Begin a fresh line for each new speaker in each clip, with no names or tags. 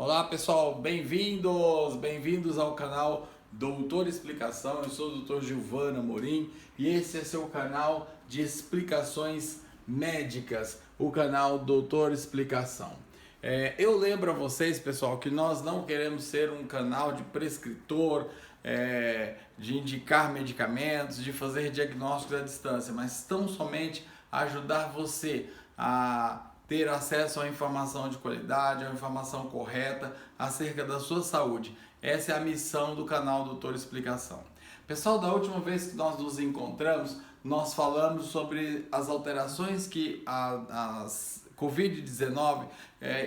Olá pessoal, bem-vindos ao canal Doutor Explicação. Eu sou o Dr. Gilvan Amorim e esse é seu canal de explicações médicas, o canal Doutor Explicação. Eu lembro a vocês, pessoal, que nós não queremos ser um canal de prescritor, de indicar medicamentos, de fazer diagnósticos à distância, mas tão somente ajudar você a ter acesso à informação de qualidade, à informação correta acerca da sua saúde. Essa é a missão do canal Doutor Explicação. Pessoal, da última vez que nós nos encontramos, nós falamos sobre as alterações que a Covid-19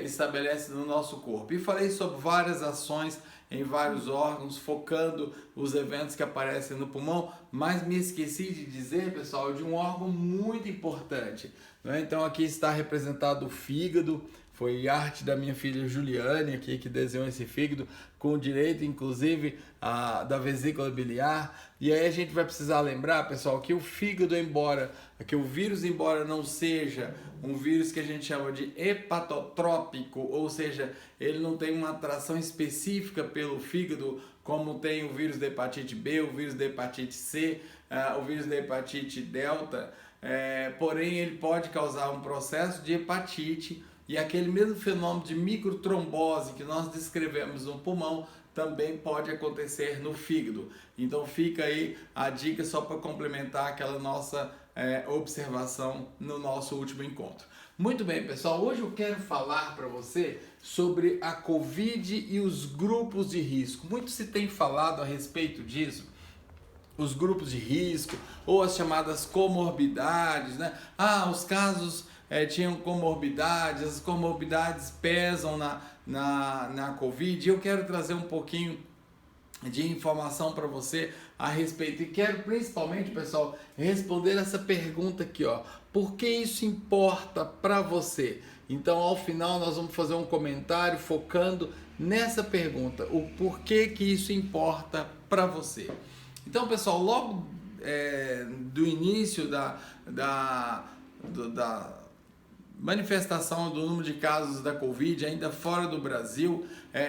estabelece no nosso corpo. E falei sobre várias ações em vários órgãos, focando os eventos que aparecem no pulmão, mas me esqueci de dizer, pessoal, de um órgão muito importante. Então aqui está representado o fígado. Foi arte da minha filha Juliane aqui que desenhou esse fígado, com direito inclusive da vesícula biliar. E aí a gente vai precisar lembrar, pessoal, que o fígado, que o vírus, embora não seja um vírus que a gente chama de hepatotrópico, ou seja, ele não tem uma atração específica pelo fígado, como tem o vírus da hepatite B, o vírus da hepatite C, o vírus da hepatite delta, porém ele pode causar um processo de hepatite. E aquele mesmo fenômeno de microtrombose que nós descrevemos no pulmão também pode acontecer no fígado. Então fica aí a dica só para complementar aquela nossa observação no nosso último encontro. Muito bem, pessoal, hoje eu quero falar para você sobre a Covid e os grupos de risco. Muito se tem falado a respeito disso. Os grupos de risco ou as chamadas comorbidades, né? Os casos tinham comorbidades, as comorbidades pesam na Covid. Eu quero trazer um pouquinho de informação para você a respeito e quero principalmente, pessoal, responder essa pergunta aqui, ó. Por que isso importa para você? Então, ao final, nós vamos fazer um comentário focando nessa pergunta, o porquê que isso importa para você. Então, pessoal, logo do início da manifestação do número de casos da Covid, ainda fora do Brasil,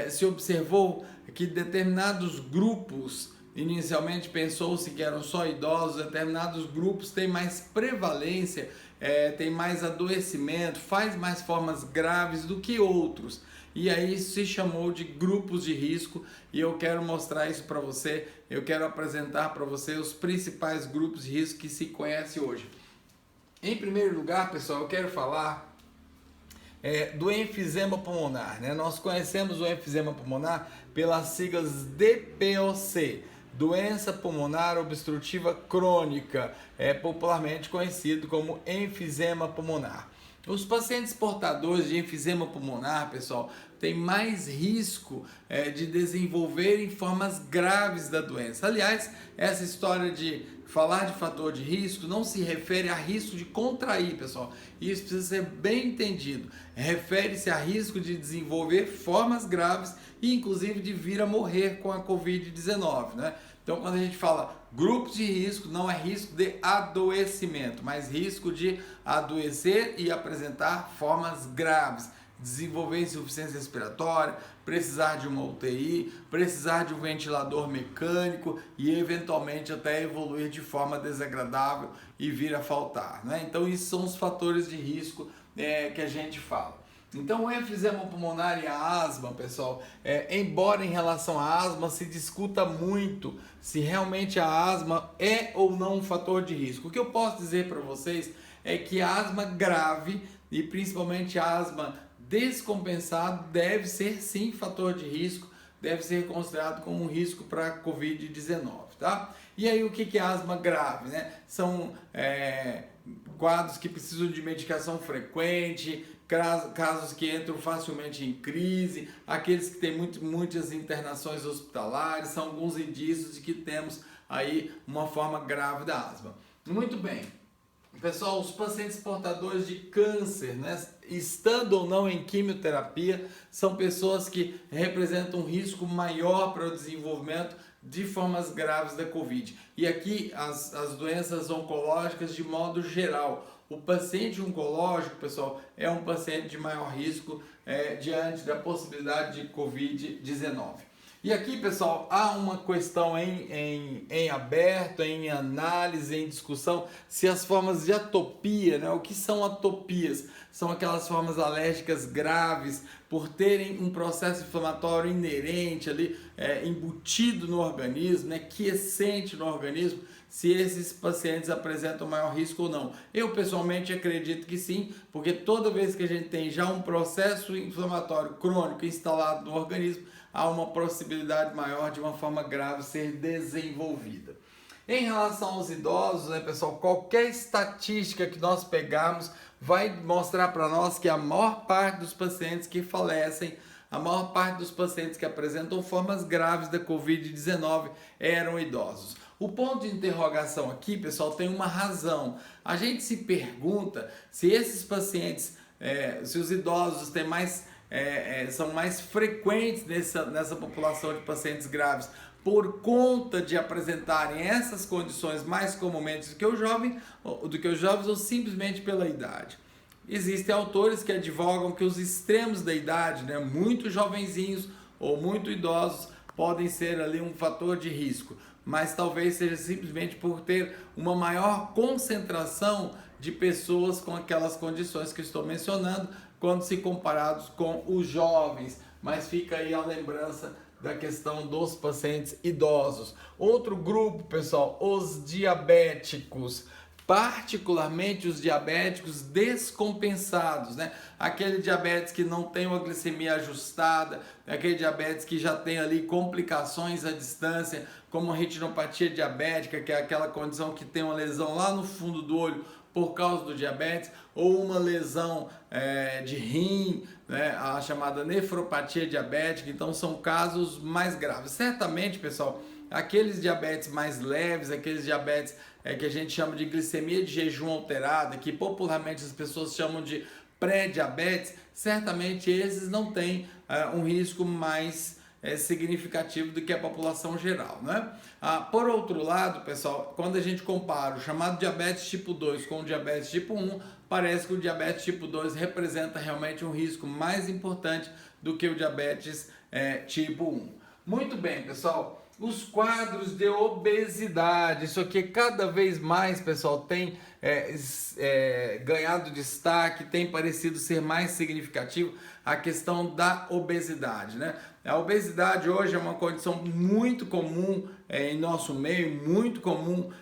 se observou que determinados grupos, inicialmente pensou-se que eram só idosos, determinados grupos têm mais prevalência, têm mais adoecimento, faz mais formas graves do que outros. E aí se chamou de grupos de risco e eu quero mostrar isso para você, eu quero apresentar para você os principais grupos de risco que se conhece hoje. Em primeiro lugar, pessoal, eu quero falar do enfisema pulmonar, né? Nós conhecemos o enfisema pulmonar pelas siglas DPOC, doença pulmonar obstrutiva crônica, popularmente conhecido como enfisema pulmonar. Os pacientes portadores de enfisema pulmonar, pessoal, têm mais risco de desenvolverem formas graves da doença. Aliás, essa história de falar de fator de risco não se refere a risco de contrair, pessoal. Isso precisa ser bem entendido. Refere-se a risco de desenvolver formas graves e inclusive de vir a morrer com a Covid-19, né? Então, quando a gente fala grupos de risco, não é risco de adoecimento, mas risco de adoecer e apresentar formas graves, desenvolver insuficiência respiratória, precisar de uma UTI, precisar de um ventilador mecânico e eventualmente até evoluir de forma desagradável e vir a faltar, né? Então, esses são os fatores de risco que a gente fala. Então, o enfisema pulmonar e a asma, pessoal, embora em relação à asma se discuta muito se realmente a asma é ou não um fator de risco. O que eu posso dizer para vocês é que a asma grave e principalmente a asma descompensada deve ser sim fator de risco, deve ser considerado como um risco para a Covid-19, tá? E aí o que é asma grave, né? São quadros que precisam de medicação frequente, casos que entram facilmente em crise, aqueles que têm muitas internações hospitalares, são alguns indícios de que temos aí uma forma grave da asma. Muito bem. Pessoal, os pacientes portadores de câncer, né, estando ou não em quimioterapia, são pessoas que representam um risco maior para o desenvolvimento de formas graves da Covid. E aqui as doenças oncológicas de modo geral, O paciente oncológico, pessoal, é um paciente de maior risco diante da possibilidade de Covid-19. E aqui, pessoal, há uma questão em aberto, em análise, em discussão, se as formas de atopia, né? O que são atopias? São aquelas formas alérgicas graves por terem um processo inflamatório inerente ali, embutido no organismo, né? Quiescente no organismo, se esses pacientes apresentam maior risco ou não. Eu pessoalmente acredito que sim, porque toda vez que a gente tem já um processo inflamatório crônico instalado no organismo, há uma possibilidade maior de uma forma grave ser desenvolvida. Em relação aos idosos, né, pessoal, qualquer estatística que nós pegarmos vai mostrar para nós que a maior parte dos pacientes que falecem, a maior parte dos pacientes que apresentam formas graves da Covid-19 eram idosos. O ponto de interrogação aqui, pessoal, tem uma razão. A gente se pergunta se esses pacientes, se os idosos têm são mais frequentes nessa população de pacientes graves por conta de apresentarem essas condições mais comumente do que os jovens ou simplesmente pela idade. Existem autores que advogam que os extremos da idade, né, muito jovenzinhos ou muito idosos, podem ser ali um fator de risco, mas talvez seja simplesmente por ter uma maior concentração de pessoas com aquelas condições que estou mencionando, quando se comparados com os jovens, mas fica aí a lembrança da questão dos pacientes idosos. Outro grupo, pessoal, os diabéticos, particularmente os diabéticos descompensados, né? Aquele diabetes que não tem uma glicemia ajustada, aquele diabetes que já tem ali complicações à distância, como a retinopatia diabética, que é aquela condição que tem uma lesão lá no fundo do olho por causa do diabetes, ou uma lesão de rim, né, a chamada nefropatia diabética. Então são casos mais graves. Certamente, pessoal, aqueles diabetes mais leves, aqueles diabetes que a gente chama de glicemia de jejum alterada, que popularmente as pessoas chamam de pré-diabetes, certamente esses não têm um risco mais significativo do que a população geral, né? Por outro lado, pessoal, quando a gente compara o chamado diabetes tipo 2 com o diabetes tipo 1, parece que o diabetes tipo 2 representa realmente um risco mais importante do que o diabetes tipo 1. Muito bem, pessoal. Os quadros de obesidade, isso aqui cada vez mais, pessoal, tem ganhado destaque, tem parecido ser mais significativo a questão da obesidade, né? A obesidade hoje é uma condição muito comum em nosso meio, muito comum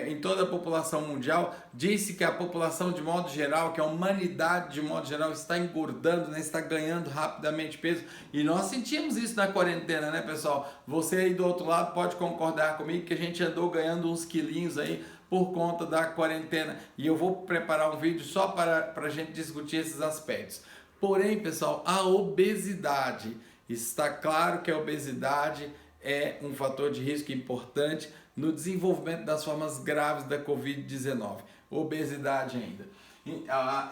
em toda a população mundial. Disse que a população de modo geral, que a humanidade de modo geral está engordando, né? Está ganhando rapidamente peso, e nós sentimos isso na quarentena, né, pessoal? Você aí do outro lado pode concordar comigo que a gente andou ganhando uns quilinhos aí por conta da quarentena, e eu vou preparar um vídeo só para a gente discutir esses aspectos. Porém, pessoal, a obesidade, está claro que a obesidade é um fator de risco importante no desenvolvimento das formas graves da Covid-19. Obesidade ainda.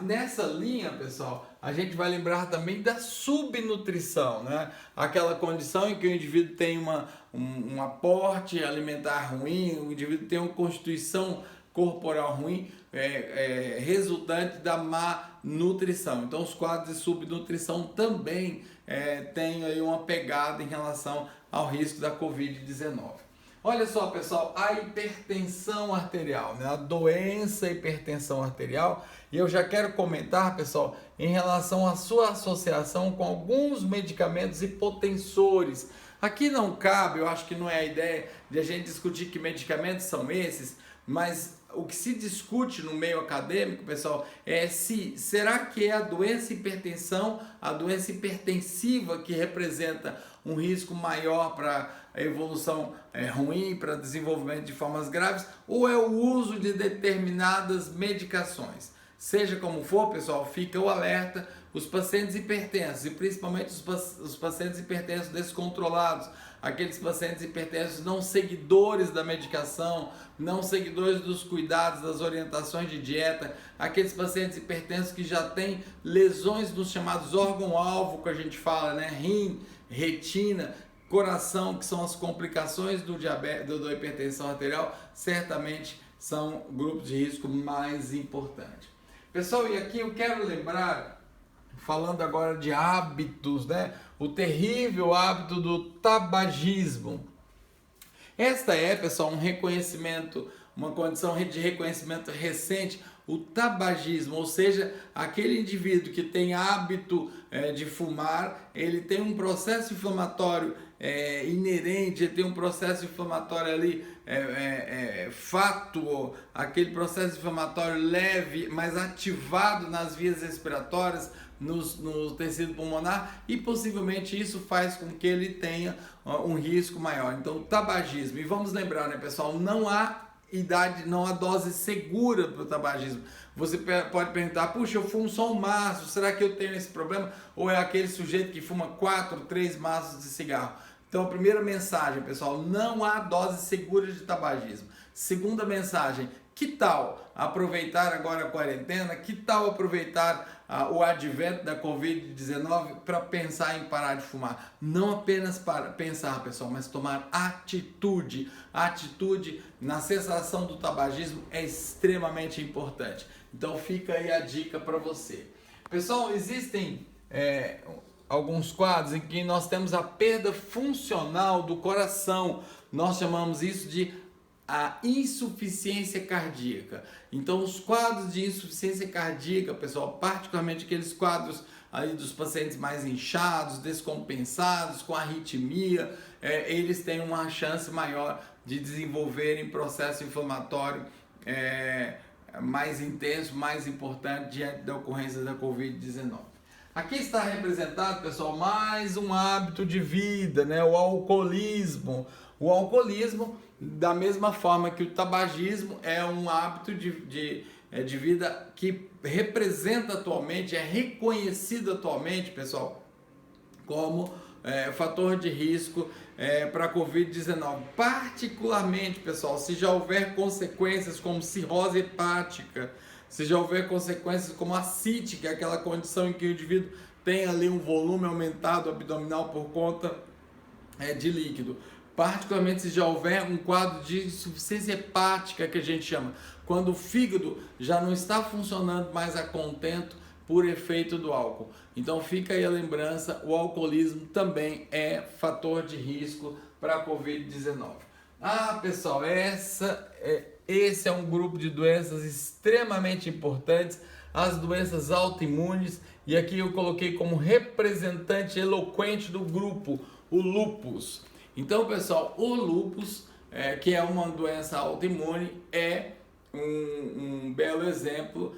Nessa linha, pessoal, a gente vai lembrar também da subnutrição, né? Aquela condição em que o indivíduo tem um aporte alimentar ruim, o indivíduo tem uma constituição corporal ruim, resultante da má nutrição. Então, os quadros de subnutrição também têm aí uma pegada em relação ao risco da Covid-19. Olha só, pessoal, a hipertensão arterial, né? A doença hipertensão arterial, e eu já quero comentar, pessoal, em relação à sua associação com alguns medicamentos hipotensores. Aqui não cabe, eu acho que não é a ideia de a gente discutir que medicamentos são esses, mas o que se discute no meio acadêmico, pessoal, é será que é a doença hipertensão, a doença hipertensiva que representa um risco maior para a evolução ruim, para desenvolvimento de formas graves, ou é o uso de determinadas medicações? Seja como for, pessoal, fica o alerta, os pacientes hipertensos, e principalmente os pacientes hipertensos descontrolados, aqueles pacientes hipertensos não seguidores da medicação, não seguidores dos cuidados, das orientações de dieta, aqueles pacientes hipertensos que já têm lesões nos chamados órgão-alvo, que a gente fala, né? Rim, retina, coração, que são as complicações do diabetes, da hipertensão arterial, certamente são grupos de risco mais importantes. Pessoal, e aqui eu quero lembrar, falando agora de hábitos, né? O terrível hábito do tabagismo. Esta é, pessoal, um reconhecimento, uma condição de reconhecimento recente, o tabagismo, ou seja, aquele indivíduo que tem hábito de fumar, ele tem um processo inflamatório inerente, ele tem um processo inflamatório ali fátuo, aquele processo inflamatório leve, mas ativado nas vias respiratórias, no tecido pulmonar, e possivelmente isso faz com que ele tenha um risco maior. Então, o tabagismo, e vamos lembrar, né, pessoal, não há idade, não há dose segura para o tabagismo. Você pode perguntar, puxa, eu fumo só um maço, será que eu tenho esse problema? Ou é aquele sujeito que fuma 3 maços de cigarro? Então, a primeira mensagem, pessoal, não há dose segura de tabagismo. Segunda mensagem, que tal aproveitar agora a quarentena? Que tal aproveitar o advento da Covid-19 para pensar em parar de fumar? Não apenas para pensar, pessoal, mas tomar atitude. A atitude na cessação do tabagismo é extremamente importante. Então fica aí a dica para você. Pessoal, existem alguns quadros em que nós temos a perda funcional do coração. Nós chamamos isso de a insuficiência cardíaca. Então, os quadros de insuficiência cardíaca, pessoal, particularmente aqueles quadros aí dos pacientes mais inchados, descompensados, com arritmia, eles têm uma chance maior de desenvolverem processo inflamatório mais intenso, mais importante diante da ocorrência da Covid-19. Aqui está representado, pessoal, mais um hábito de vida, né? O alcoolismo. O alcoolismo, da mesma forma que o tabagismo, é um hábito de vida que representa atualmente, é reconhecido atualmente, pessoal, como fator de risco para a Covid-19. Particularmente, pessoal, se já houver consequências como cirrose hepática, se já houver consequências como ascite, que é aquela condição em que o indivíduo tem ali um volume aumentado abdominal por conta de líquido. Particularmente se já houver um quadro de insuficiência hepática, que a gente chama, quando o fígado já não está funcionando mais a contento por efeito do álcool. Então fica aí a lembrança, o alcoolismo também é fator de risco para a Covid-19. Ah, pessoal, esse é um grupo de doenças extremamente importantes, as doenças autoimunes, e aqui eu coloquei como representante eloquente do grupo o lúpus. Então, pessoal, o lúpus, que é uma doença autoimune, é um belo exemplo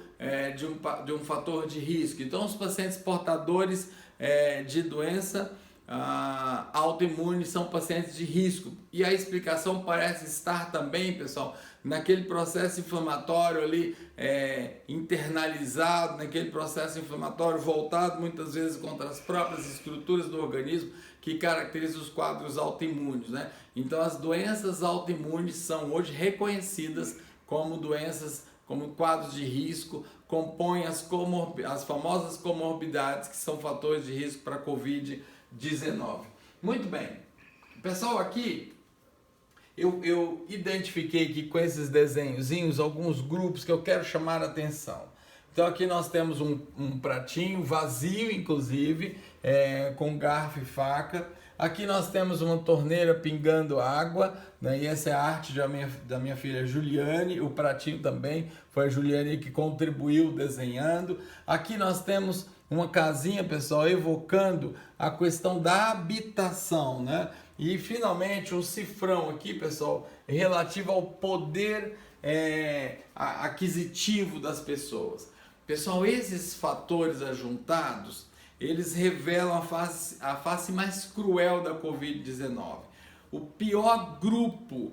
de um fator de risco. Então, os pacientes portadores de doença autoimune são pacientes de risco. E a explicação parece estar também, pessoal, naquele processo inflamatório ali internalizado, naquele processo inflamatório voltado muitas vezes contra as próprias estruturas do organismo que caracteriza os quadros autoimunes, né? Então as doenças autoimunes são hoje reconhecidas como doenças, como quadros de risco, compõem as famosas comorbidades que são fatores de risco para a Covid-19. Muito bem, pessoal, aqui eu identifiquei aqui com esses desenhozinhos alguns grupos que eu quero chamar a atenção. Então aqui nós temos um pratinho vazio, inclusive, com garfo e faca. Aqui nós temos uma torneira pingando água, né? E essa é a arte da minha filha Juliane. O pratinho também foi a Juliane que contribuiu desenhando. Aqui nós temos uma casinha, pessoal, evocando a questão da habitação, né? E finalmente um cifrão aqui, pessoal, relativo ao poder aquisitivo das pessoas. Pessoal, esses fatores ajuntados, eles revelam a face mais cruel da Covid-19. O pior grupo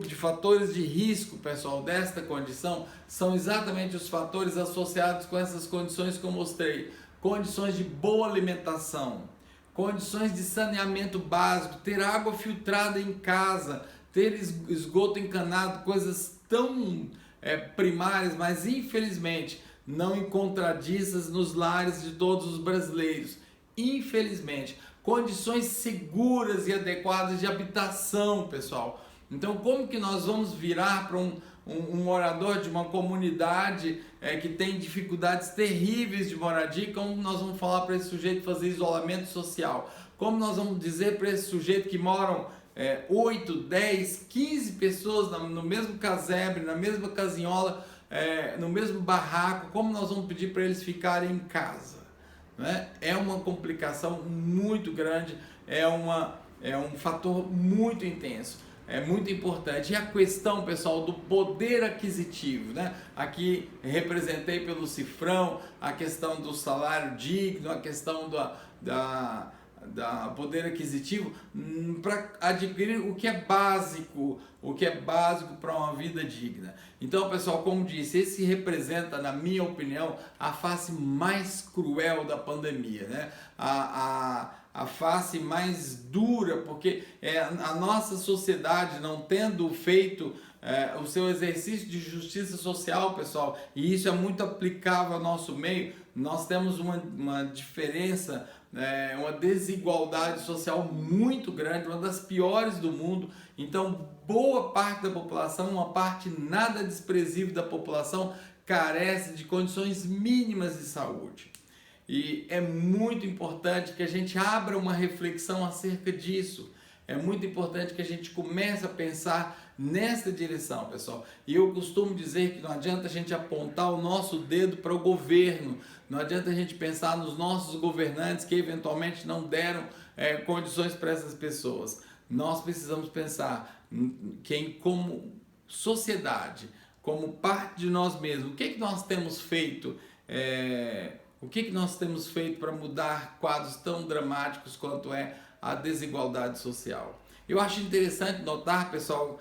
de fatores de risco, pessoal, desta condição, são exatamente os fatores associados com essas condições que eu mostrei. Condições de boa alimentação, condições de saneamento básico, ter água filtrada em casa, ter esgoto encanado, coisas tão primárias, mas infelizmente não encontradiças nos lares de todos os brasileiros. Infelizmente, condições seguras e adequadas de habitação, pessoal. Então, como que nós vamos virar para um morador de uma comunidade que tem dificuldades terríveis de moradia, como nós vamos falar para esse sujeito fazer isolamento social? Como nós vamos dizer para esse sujeito que moram 8, 10, 15 pessoas no mesmo casebre, na mesma casinhola, no mesmo barraco, como nós vamos pedir para eles ficarem em casa? Né? É uma complicação muito grande, é um fator muito intenso, é muito importante. E a questão, pessoal, do poder aquisitivo, né? Aqui representei pelo cifrão a questão do salário digno, a questão da poder aquisitivo para adquirir o que é básico para uma vida digna. Então, pessoal, como disse, esse representa, na minha opinião, a face mais cruel da pandemia, né? A face mais dura, porque a nossa sociedade não tendo feito o seu exercício de justiça social, pessoal, e isso é muito aplicável ao nosso meio. Nós temos uma diferença, uma desigualdade social muito grande, uma das piores do mundo. Então, boa parte da população, uma parte nada desprezível da população, carece de condições mínimas de saúde. E é muito importante que a gente abra uma reflexão acerca disso. É muito importante que a gente comece a pensar nessa direção, pessoal. E eu costumo dizer que não adianta a gente apontar o nosso dedo para o governo, não adianta a gente pensar nos nossos governantes que eventualmente não deram condições para essas pessoas. Nós precisamos pensar como sociedade, como parte de nós mesmos, o que nós temos feito, o que nós temos feito para mudar quadros tão dramáticos quanto é a desigualdade social. Eu acho interessante notar, pessoal,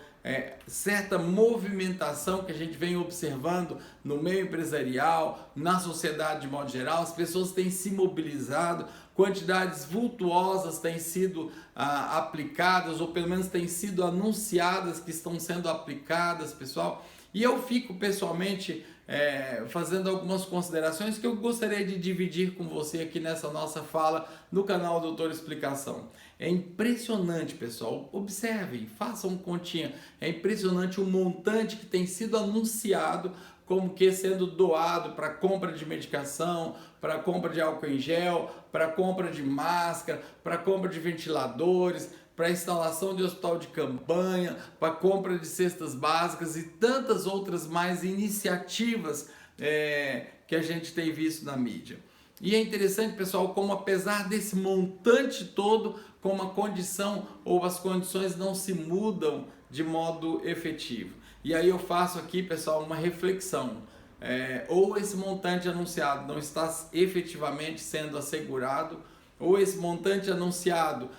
certa movimentação que a gente vem observando no meio empresarial, na sociedade de modo geral. As pessoas têm se mobilizado, quantidades vultuosas têm sido aplicadas, ou pelo menos têm sido anunciadas que estão sendo aplicadas, pessoal. E eu fico pessoalmente fazendo algumas considerações que eu gostaria de dividir com você aqui nessa nossa fala no canal Doutor Explicação. É impressionante, pessoal, observem, façam continha, é impressionante o montante que tem sido anunciado como que sendo doado para compra de medicação, para compra de álcool em gel, para compra de máscara, para compra de ventiladores, para instalação de hospital de campanha, para compra de cestas básicas e tantas outras mais iniciativas que a gente tem visto na mídia. E é interessante, pessoal, como apesar desse montante todo, como a condição ou as condições não se mudam de modo efetivo. E aí eu faço aqui, pessoal, uma reflexão. Ou esse montante anunciado não está efetivamente sendo assegurado, ou esse montante anunciado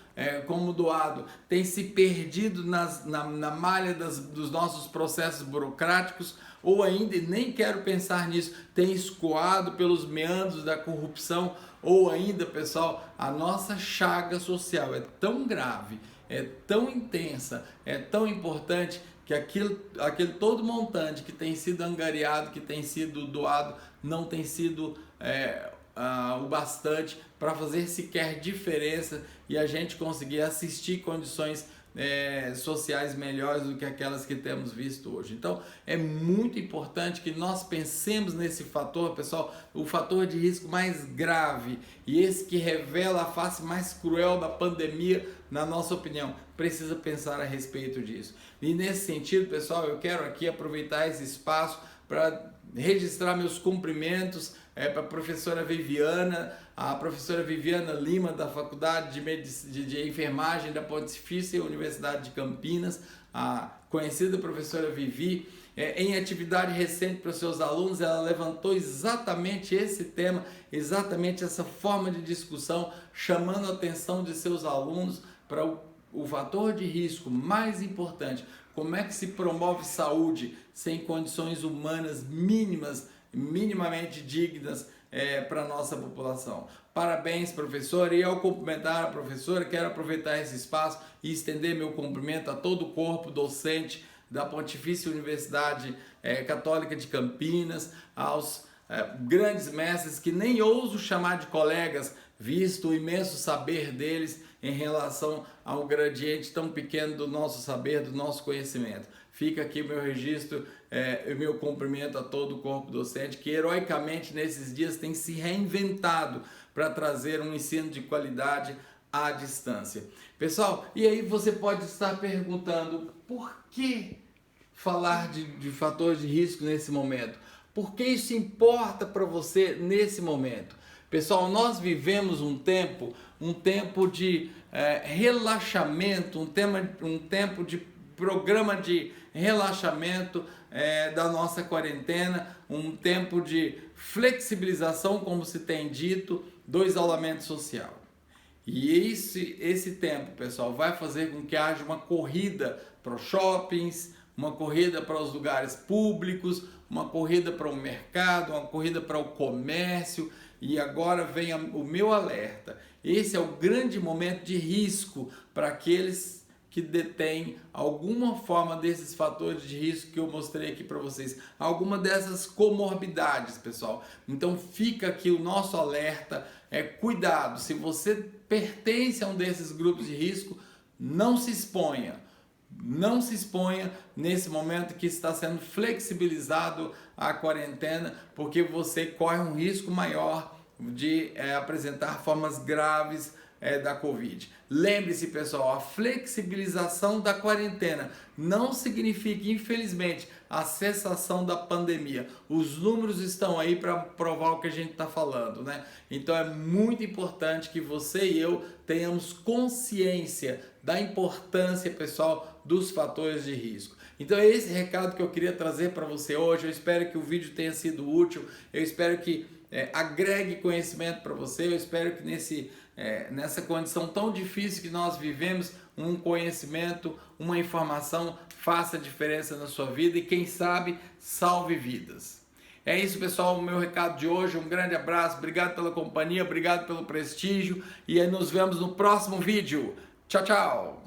como doado tem se perdido na malha dos nossos processos burocráticos, ou ainda, e nem quero pensar nisso, tem escoado pelos meandros da corrupção, ou ainda, pessoal, a nossa chaga social é tão grave, é tão intensa, é tão importante que aquele todo montante que tem sido angariado, que tem sido doado, não tem sido o bastante para fazer sequer diferença e a gente conseguir assistir condições sociais melhores do que aquelas que temos visto hoje. Então é muito importante que nós pensemos nesse fator, pessoal, o fator de risco mais grave e esse que revela a face mais cruel da pandemia, na nossa opinião. Precisa pensar a respeito disso. E nesse sentido, pessoal, eu quero aqui aproveitar esse espaço para registrar meus cumprimentos para a professora Viviana, Lima, da Faculdade de Enfermagem da Pontifícia Universidade de Campinas, a conhecida professora Vivi. Em atividade recente para os seus alunos, ela levantou exatamente esse tema, exatamente essa forma de discussão, chamando a atenção de seus alunos para o fator de risco mais importante. Como é que se promove saúde sem condições humanas minimamente dignas para a nossa população? Parabéns, professora, e ao cumprimentar a professora, quero aproveitar esse espaço e estender meu cumprimento a todo o corpo docente da Pontifícia Universidade Católica de Campinas, aos grandes mestres que nem ouso chamar de colegas, visto o imenso saber deles em relação ao gradiente tão pequeno do nosso saber, do nosso conhecimento. Fica aqui o meu registro, o meu cumprimento a todo o corpo docente que heroicamente nesses dias tem se reinventado para trazer um ensino de qualidade à distância. Pessoal, e aí você pode estar perguntando, por que falar de fatores de risco nesse momento? Por que isso importa para você nesse momento? Pessoal, nós vivemos um tempo de relaxamento, um tempo de programa de relaxamento da nossa quarentena, um tempo de flexibilização, como se tem dito, do isolamento social. E esse tempo, pessoal, vai fazer com que haja uma corrida para os shoppings, uma corrida para os lugares públicos, uma corrida para o mercado, uma corrida para o comércio. E agora vem o meu alerta. Esse é o grande momento de risco para aqueles que detêm alguma forma desses fatores de risco que eu mostrei aqui para vocês, alguma dessas comorbidades, pessoal. Então fica aqui o nosso alerta, cuidado, se você pertence a um desses grupos de risco, não se exponha. Não se exponha nesse momento que está sendo flexibilizado a quarentena, porque você corre um risco maior de apresentar formas graves da Covid. Lembre-se, pessoal, a flexibilização da quarentena não significa, infelizmente, a cessação da pandemia. Os números estão aí para provar o que a gente está falando, né? Então é muito importante que você e eu tenhamos consciência da importância, pessoal, dos fatores de risco. Então é esse recado que eu queria trazer para você hoje. Eu espero que o vídeo tenha sido útil, eu espero que agregue conhecimento para você, eu espero que nessa condição tão difícil que nós vivemos, um conhecimento, uma informação faça diferença na sua vida e quem sabe salve vidas. É isso, pessoal, o meu recado de hoje. Um grande abraço, obrigado pela companhia, obrigado pelo prestígio e nos vemos no próximo vídeo. Tchau, tchau!